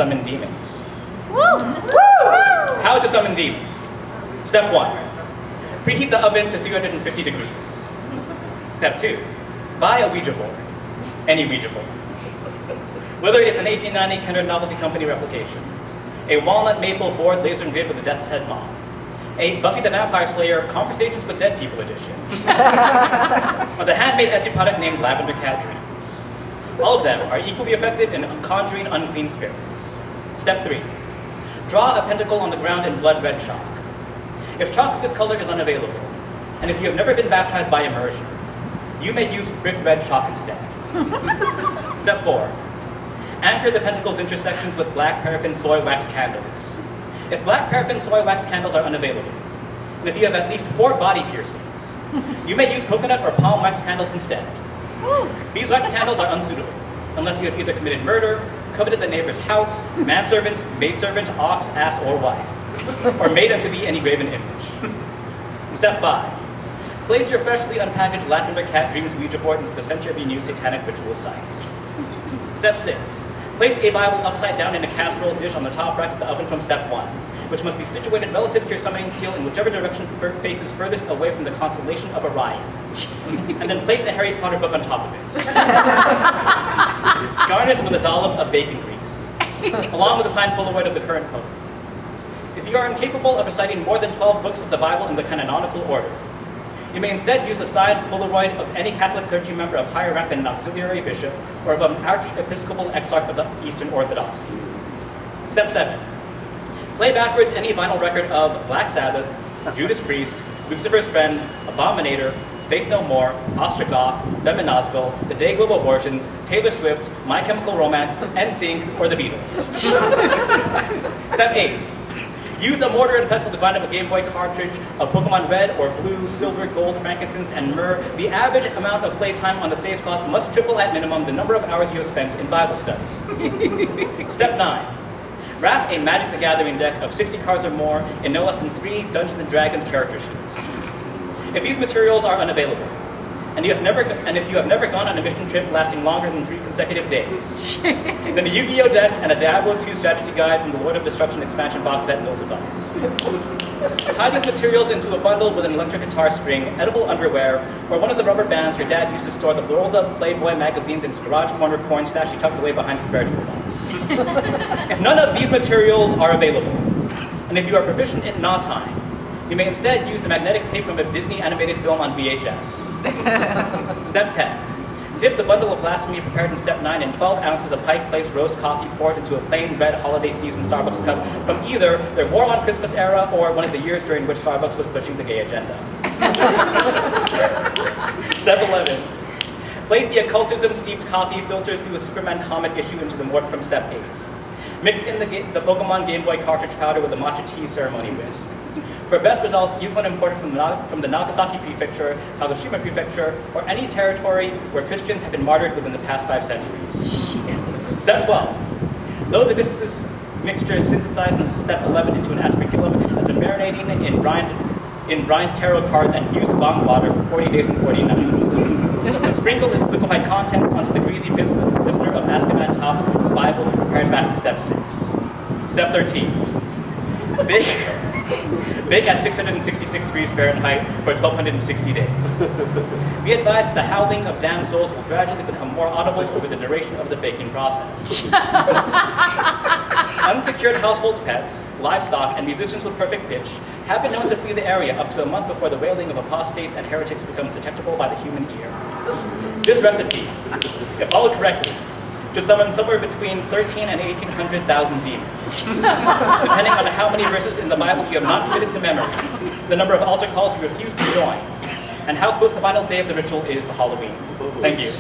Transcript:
summon demons. Woo! How to summon demons. Step 1. Preheat the oven to 350 degrees. Step 2. Buy a Ouija board. Any Ouija board. Whether it's an 1890 Kenner Novelty Company replication, a walnut maple board laser engraved with a death's head moth, a Buffy the Vampire Slayer Conversations with Dead People edition, or the handmade Etsy product named Lavender Cat Dreams. All of them are equally effective in conjuring unclean spirits. Step 3. Draw a pentacle on the ground in blood red chalk. If chalk of this color is unavailable, and if you have never been baptized by immersion, you may use brick red chalk instead. Step 4. Anchor the pentacle's intersections with black paraffin soy wax candles. If black paraffin soy wax candles are unavailable, and if you have at least 4 body piercings, you may use coconut or palm wax candles instead. These wax candles are unsuitable, unless you have either committed murder, coveted the neighbor's house, manservant, maidservant, ox, ass, or wife, or made unto thee any graven image. Step 5. Place your freshly unpackaged Lavender Cat Dreams Ouija board into the center of your new satanic ritual site. Step 6. Place a Bible upside down in a casserole dish on the top rack of the oven from step 1, which must be situated relative to your summoning seal in whichever direction faces furthest away from the constellation of Orion. And then place a Harry Potter book on top of it. Garnish with a dollop of bacon grease, along with a signed Polaroid of the current pope. If you are incapable of reciting more than 12 books of the Bible in the canonical order, you may instead use a signed Polaroid of any Catholic clergy member of higher rank than an auxiliary bishop or of an archiepiscopal exarch of the Eastern Orthodoxy. Step 7. Play backwards any vinyl record of Black Sabbath, Judas Priest, Lucifer's Friend, Abominator, Faith No More, Ostrogoth, Feminazgul, The Day Global Abortions, Taylor Swift, My Chemical Romance, NSYNC, or The Beatles. Step 8. Use a mortar and pestle to grind up a Game Boy cartridge of Pokemon Red or Blue, Silver, Gold, Frankincense, and Myrrh. The average amount of playtime on the save slots must triple at minimum the number of hours you have spent in Bible study. Step 9. Wrap a Magic the Gathering deck of 60 cards or more in no less than 3 Dungeons & Dragons character sheets. If these materials are unavailable, and if you have never gone on a mission trip lasting longer than 3 consecutive days, then a Yu-Gi-Oh deck and a Diablo 2 strategy guide from the Lord of Destruction expansion box set will suffice. Tie these materials into a bundle with an electric guitar string, edible underwear, or one of the rubber bands your dad used to store the World of Playboy magazines in his garage corner porn stash he tucked away behind the spare toolbox. If none of these materials are available, and if you are proficient in knot tying, you may instead use the magnetic tape from a Disney animated film on VHS. Step 10. Dip the bundle of blasphemy prepared in step 9 in 12 ounces of Pike Place roast coffee poured into a plain red holiday season Starbucks cup from either their War on Christmas era or one of the years during which Starbucks was pushing the gay agenda. Step 11. Place the occultism steeped coffee filtered through a Superman comic issue into the mortar from step 8. Mix in the Pokemon Game Boy cartridge powder with the matcha tea ceremony whisk. For best results, use one imported from the Nagasaki Prefecture, Kagoshima Prefecture, or any territory where Christians have been martyred within the past 5 centuries. Shit. Step 12. Load the viscous mixture synthesized in step 11 into an aspiculum that's been marinating in brined tarot cards and used bong water for 40 days and 40 nights. And sprinkle its liquefied contents onto the greasy prisoner of Azkaban-topped Bible prepared back in step 6. Step 13. Bake at 666 degrees Fahrenheit for 1,260 days. Be advised that the howling of damned souls will gradually become more audible over the duration of the baking process. Unsecured household pets, livestock, and musicians with perfect pitch have been known to flee the area up to a month before the wailing of apostates and heretics becomes detectable by the human ear. This recipe, if followed correctly, to summon somewhere between 13 and 1,800,000 demons, depending on how many verses in the Bible you have not committed to memory, the number of altar calls you refuse to join, and how close the final day of the ritual is to Halloween. Thank you.